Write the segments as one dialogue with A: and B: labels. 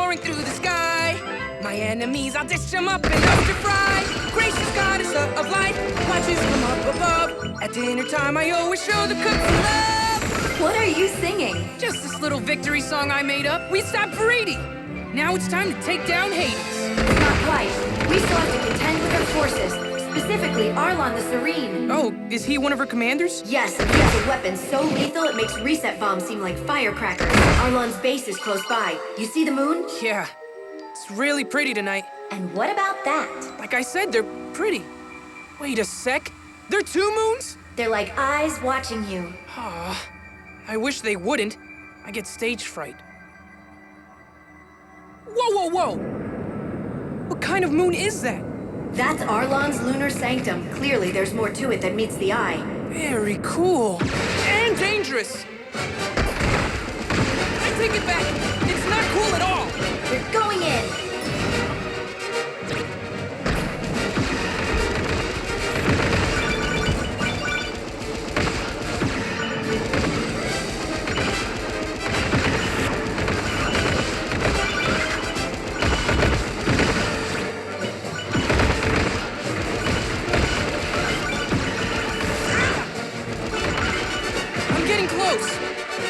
A: soaring through the sky. My enemies, I'll dish them up and love to fry. Gracious goddess of light, watches from up above. At dinner time, I always show the cooks some love.
B: What are you singing?
A: Just this little victory song I made up. We stopped for Edie. Now it's time to take down Hades.
B: Not quite. We still have to contend with her forces. Specifically, Arlon the Serene.
A: Oh, is he one of her commanders?
B: Yes, and he has a weapon so lethal it makes reset bombs seem like firecrackers. Arlon's base is close by. You see the moon?
A: Yeah. It's really pretty tonight.
B: And what about that?
A: Like I said, they're pretty. Wait a sec. They're two moons?
B: They're like eyes watching you.
A: Aw, I wish they wouldn't. I get stage fright. Whoa, whoa, whoa! What kind of moon is that?
B: That's Arlon's Lunar Sanctum. Clearly, there's more to it than meets the eye.
A: Very cool. And dangerous! I take it back. It's not cool at all.
B: We're going in.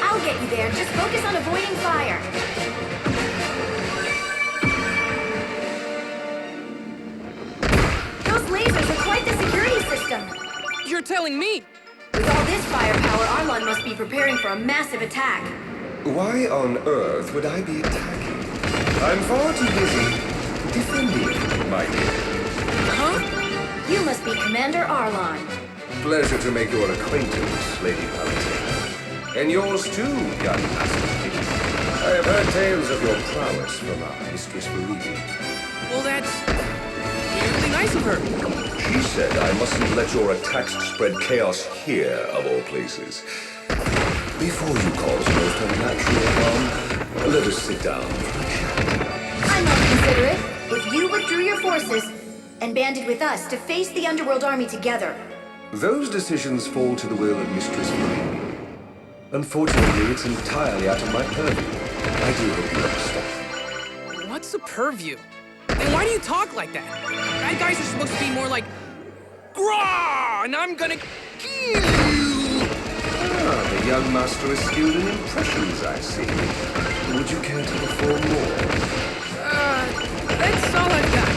B: I'll get you there. Just focus on avoiding fire. Those lasers are quite the security system.
A: You're telling me?
B: With all this firepower, Arlon must be preparing for a massive attack.
C: Why on earth would I be attacking? I'm far too busy defending, my dear.
A: Huh?
B: You must be Commander Arlon.
C: Pleasure to make your acquaintance, Lady Palatine. And yours too, young master. I have heard tales of your prowess from our Mistress Marie.
A: Well, that's really nice of her.
C: She said I mustn't let your attacks spread chaos here, of all places. Before you cause most unnatural harm, let us sit down for a chat.
B: I'm not considerate. If you withdrew your forces and banded with us to face the Underworld army together.
C: Those decisions fall to the will of Mistress Marie. Unfortunately, it's entirely out of my purview. I do hope you understand.
A: What's a purview? And why do you talk like that? Bad guys are supposed to be more like, "Grah!" and I'm gonna kill you!
C: Ah, the young master is skilled in impressions, I see. Would you care to perform more?
A: That's all I've got.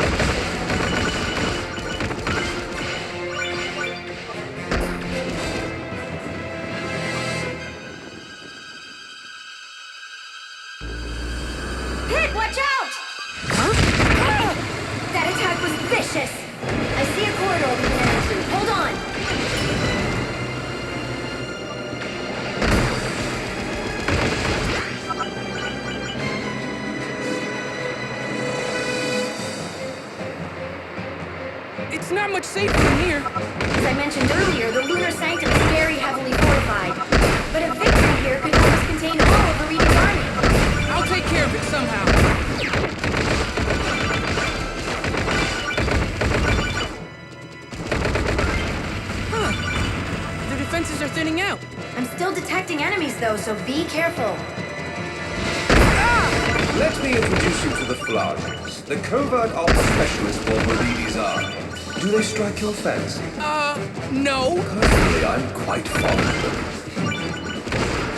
B: Hit, watch out!
A: Huh? Ah!
B: That attack was vicious. I see a corridor we can enter through. Hold on.
A: It's not much safer from here.
B: As I mentioned earlier, the Lunar Sanctum is very heavily fortified. But a victory here could almost contain all of Viridian's army.
A: I'll take care of it somehow. Huh. The defenses are thinning out.
B: I'm still detecting enemies, though, so be careful.
C: Let me introduce you to the Flages, the covert ops specialists for Viridian's army. Do they strike your fancy?
A: No.
C: Personally, I'm quite fond of them.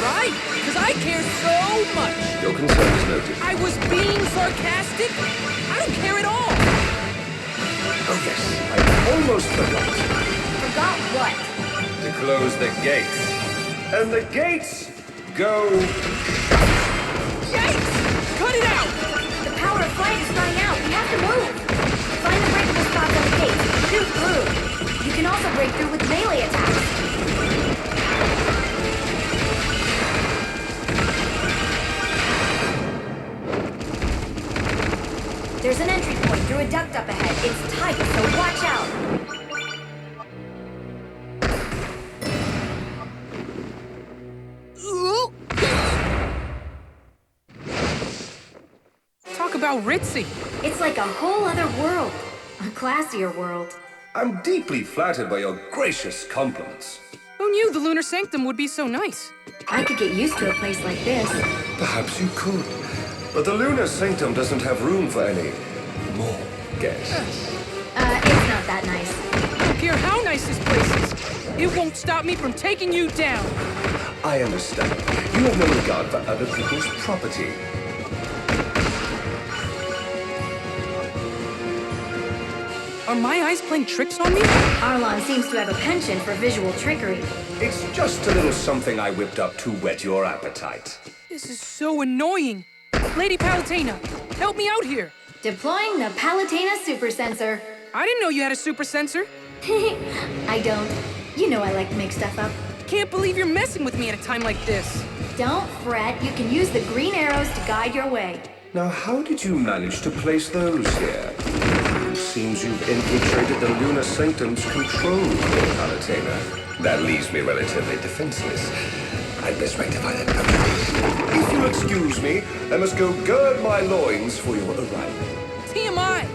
A: Right, because I care so much.
C: Your concern is noted.
A: I was being sarcastic. I don't care at all.
C: Oh yes, I almost forgot.
B: Forgot what?
C: To close the gates. And the gates go...
A: Yikes! Cut it out!
B: The power of flight is running out. We have to move. Find the breakable spots on the gate. Shoot through. You can also break through with melee attacks. There's an entry point through a duct up ahead. It's tight, so watch out.
A: Ooh. Talk about ritzy.
B: It's like a whole other world. A classier world.
C: I'm deeply flattered by your gracious compliments.
A: Who knew the Lunar Sanctum would be so nice?
B: I could get used to a place like this.
C: Perhaps you could. But the Lunar Sanctum doesn't have room for any more guests.
B: It's not that nice.
A: I don't care how nice this place is. It won't stop me from taking you down.
C: I understand. You have no regard for other people's property.
A: Are my eyes playing tricks on me?
B: Arlon seems to have a penchant for visual trickery.
C: It's just a little something I whipped up to whet your appetite.
A: This is so annoying. Lady Palutena, help me out here.
B: Deploying the Palutena super sensor.
A: I didn't know you had a super sensor.
B: I don't. You know I like to make stuff up.
A: Can't believe you're messing with me at a time like this.
B: Don't fret, you can use the green arrows to guide your way.
C: Now, how did you manage to place those here? Seems you've infiltrated the Lunar Sanctum's control, Lord Palutena. That leaves me relatively defenseless. I'd best rectify that perfectly. If you'll excuse me, I must go gird my loins for your arrival.
A: TMI!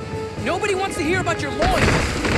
A: Nobody wants to hear about your loins.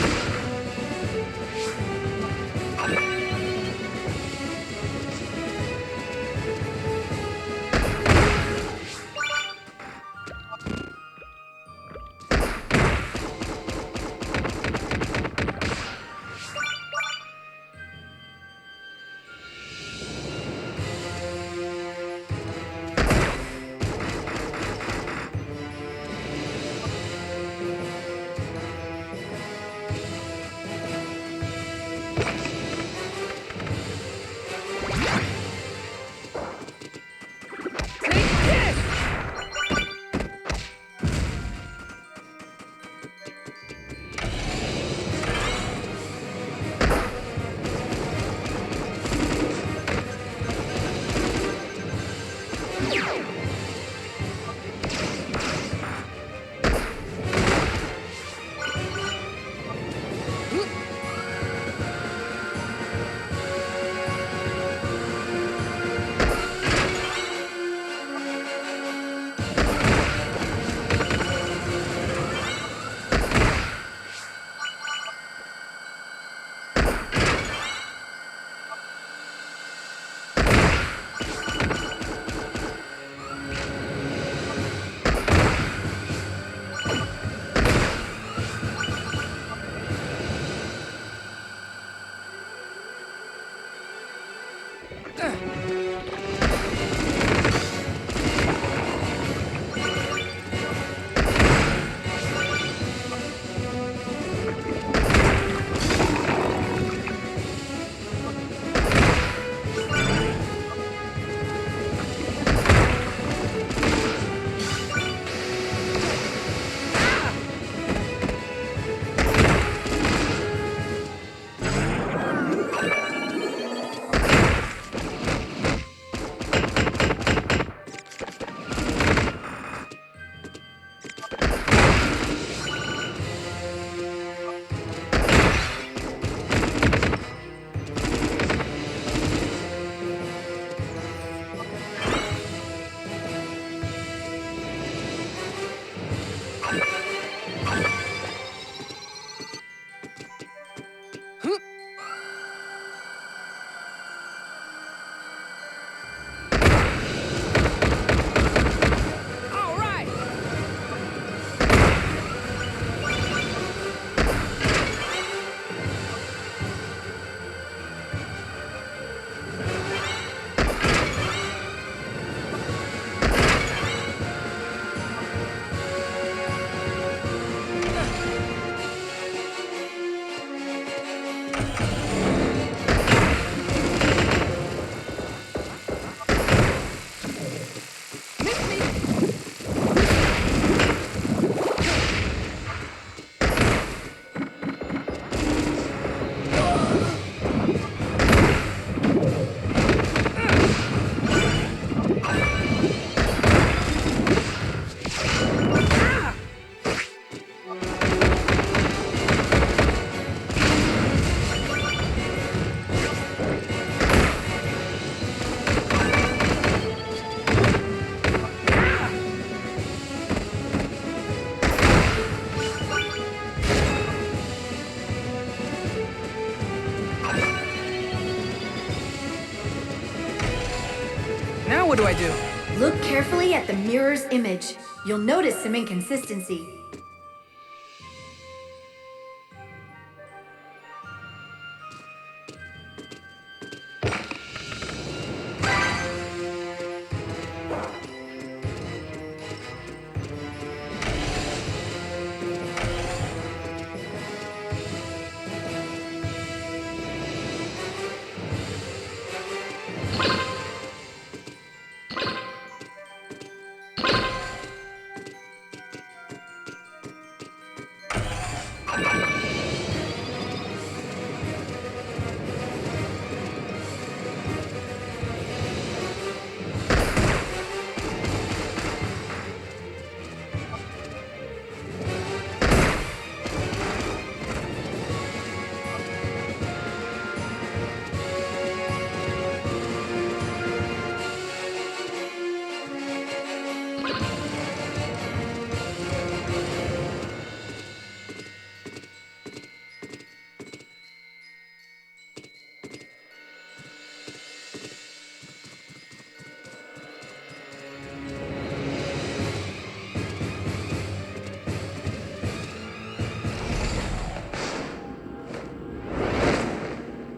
A: Now what do I do?
B: Look carefully at the mirror's image. You'll notice some inconsistency.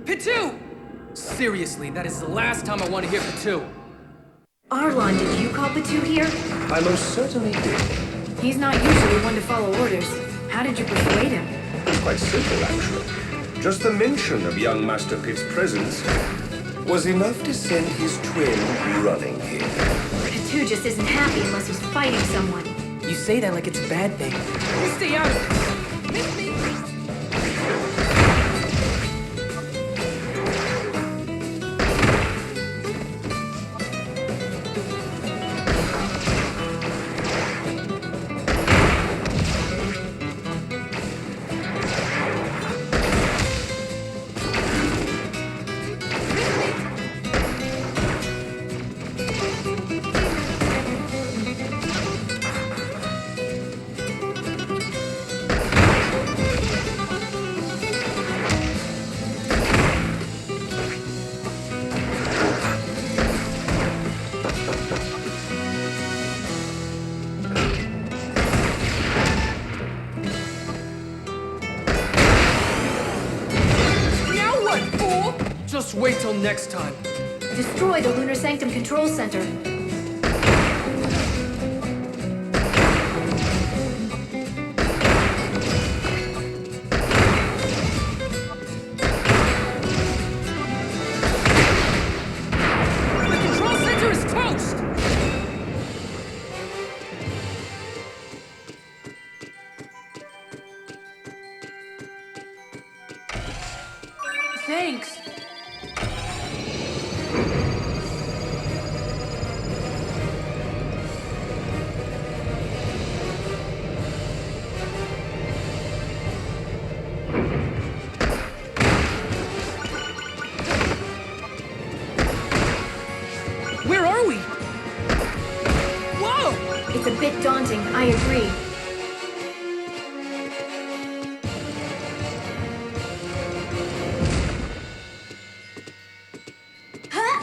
A: Pitu! Seriously, that is the last time I want to hear Pitu.
B: Arlon, did you call Pitu here?
C: I most certainly did.
B: He's not usually one to follow orders. How did you persuade him?
C: It's quite simple, actually. Just the mention of young Master Pitt's presence was enough to send his twin running here.
B: Pitu just isn't happy unless he's fighting someone.
A: You say that like it's a bad thing. We'll stay out of this. Miss me? Just wait till next time.
B: Destroy the Lunar Sanctum Control Center.
A: The control center is toast! Thanks. Where are we? Whoa!
B: It's a bit daunting, I agree.
A: Ah!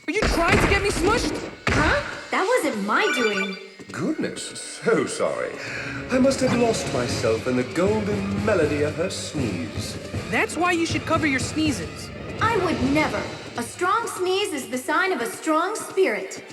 A: Are you trying to get me smushed?
B: Huh? That wasn't my doing.
C: Goodness, so sorry. I must have lost myself in the golden melody of her sneeze.
A: That's why you should cover your sneezes.
B: I would never. A strong sneeze is the sign of a strong spirit.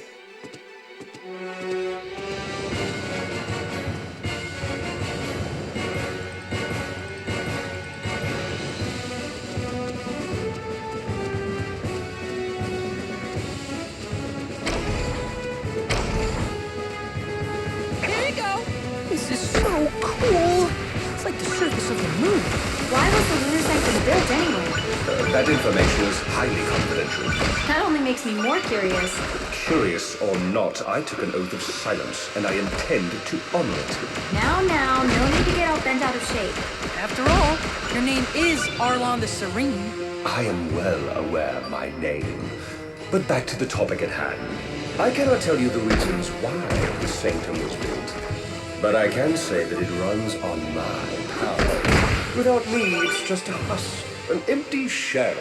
A: Here you go. This is so cool. It's like the surface of the moon.
B: Why was the Lunar Sanctum built anyway?
C: That information is highly confidential.
B: That only makes me more curious.
C: Curious or not, I took an oath of silence, and I intend to honor it.
B: Now, no need to get all bent out of shape.
A: After all, your name is Arlon the Serene.
C: I am well aware of my name. But back to the topic at hand. I cannot tell you the reasons why the Sanctum was built. But I can say that it runs on my power. Without me, it's just a husk, an empty shell,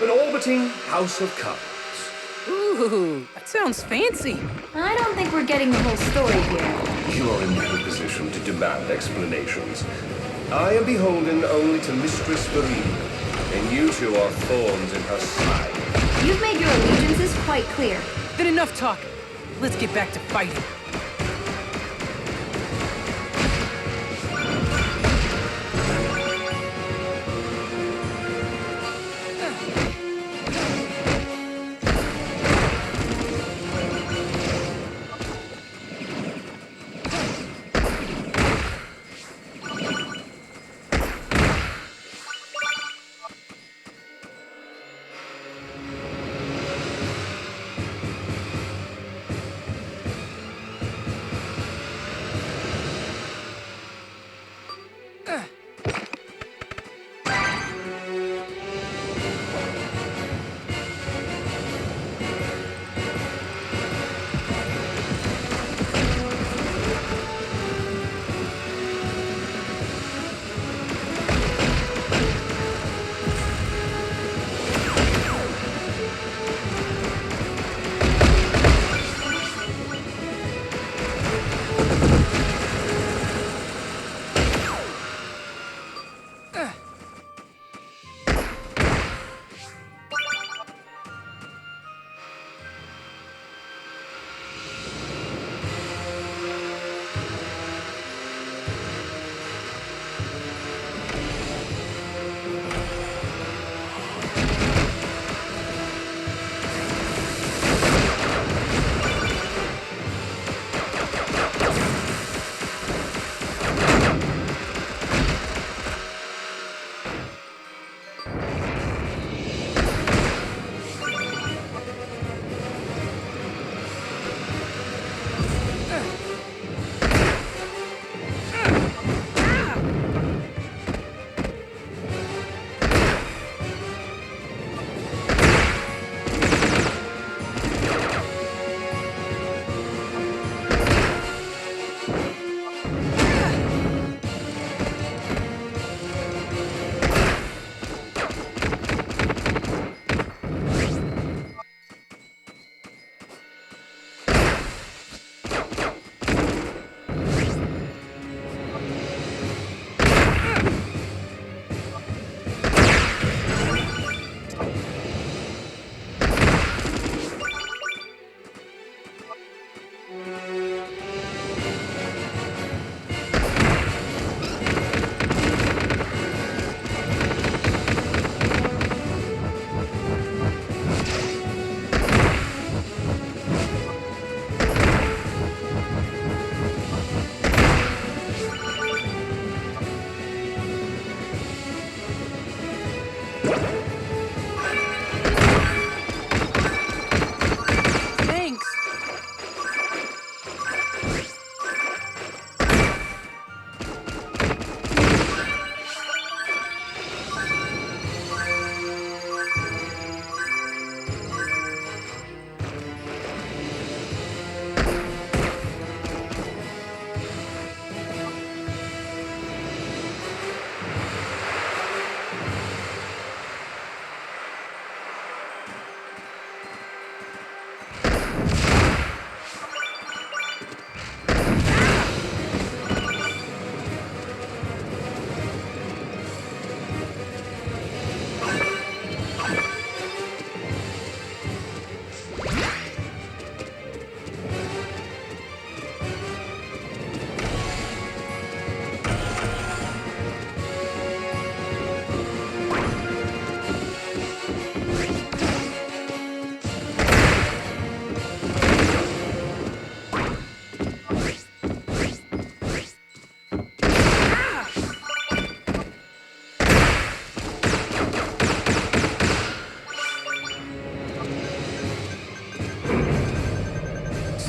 C: an orbiting house of cards.
A: Ooh, Ooh, that sounds fancy.
B: I don't think we're getting the whole story here.
C: You are in no position to demand explanations. I am beholden only to Mistress Vereen, and you two are thorns in her side.
B: You've made your allegiances quite clear.
A: Then enough talk. Let's get back to fighting.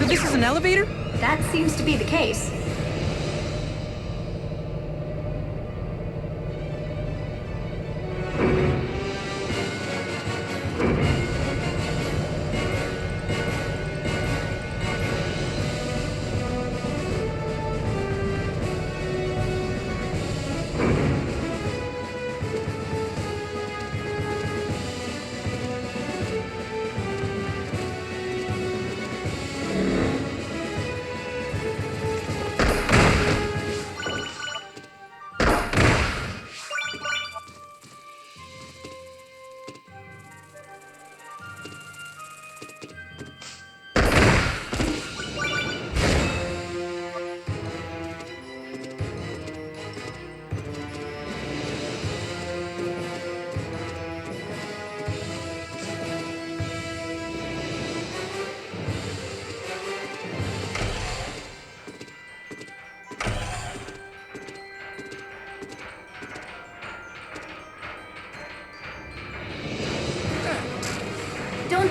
A: This is an elevator?
B: That seems to be the case.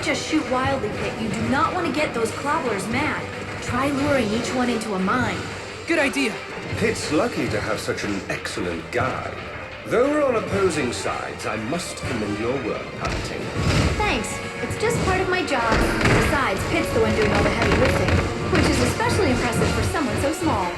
B: just shoot wildly, Pit. You do not want to get those clobblers mad. Try luring each one into a mine.
A: Good idea.
C: Pit's lucky to have such an excellent guide. Though we're on opposing sides, I must commend your work, Palantine.
B: Thanks. It's just part of my job. Besides, Pit's the one doing all the heavy lifting, which is especially impressive for someone so small.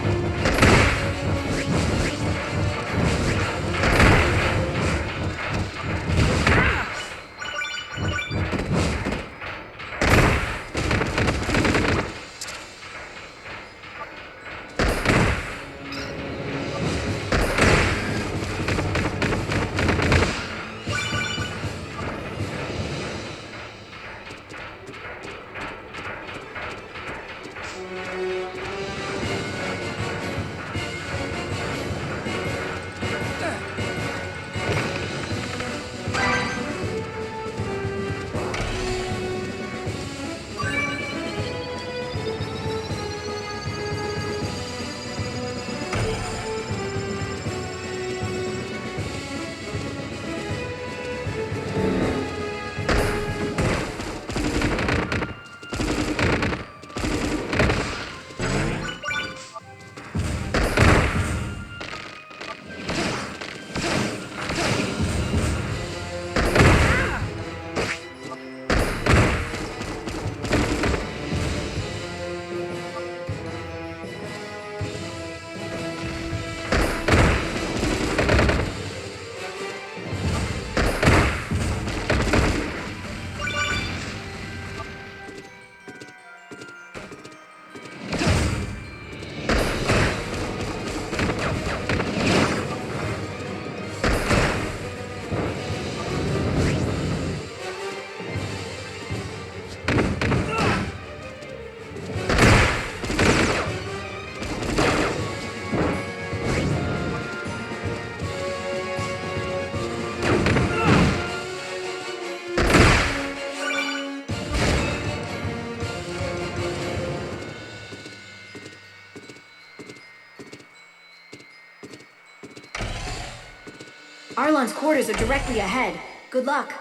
B: Arlon's quarters are directly ahead. Good luck.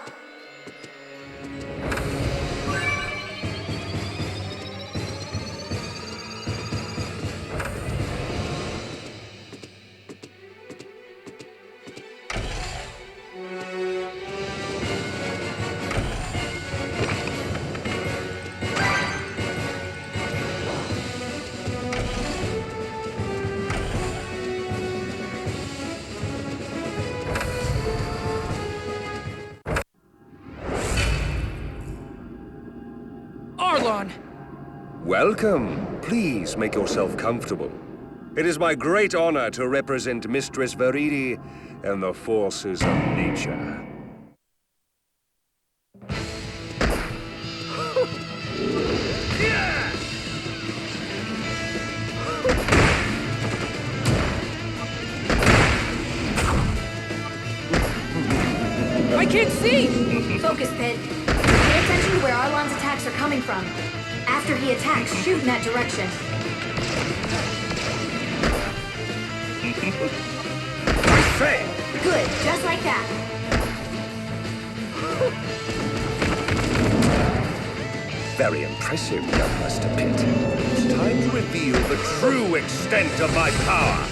A: Arlon!
C: Welcome. Please make yourself comfortable. It is my great honor to represent Mistress Veridi and the forces of nature.
A: I can't see!
B: Focus, Pit. Pay attention to where Arlon's attacks are coming from. After he attacks, shoot in that direction.
C: I say!
B: Good, just like that.
C: Very impressive, young Master Pit. It's time to reveal the true extent of my power.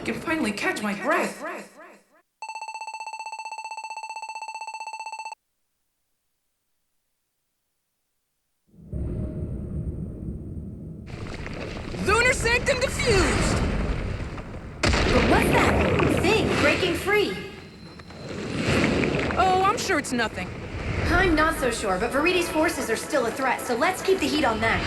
A: Can finally catch my breath. Lunar Sanctum defused!
B: But what's that thing breaking free?
A: Oh, I'm sure it's nothing.
B: I'm not so sure, but Veridi's forces are still a threat, so let's keep the heat on that.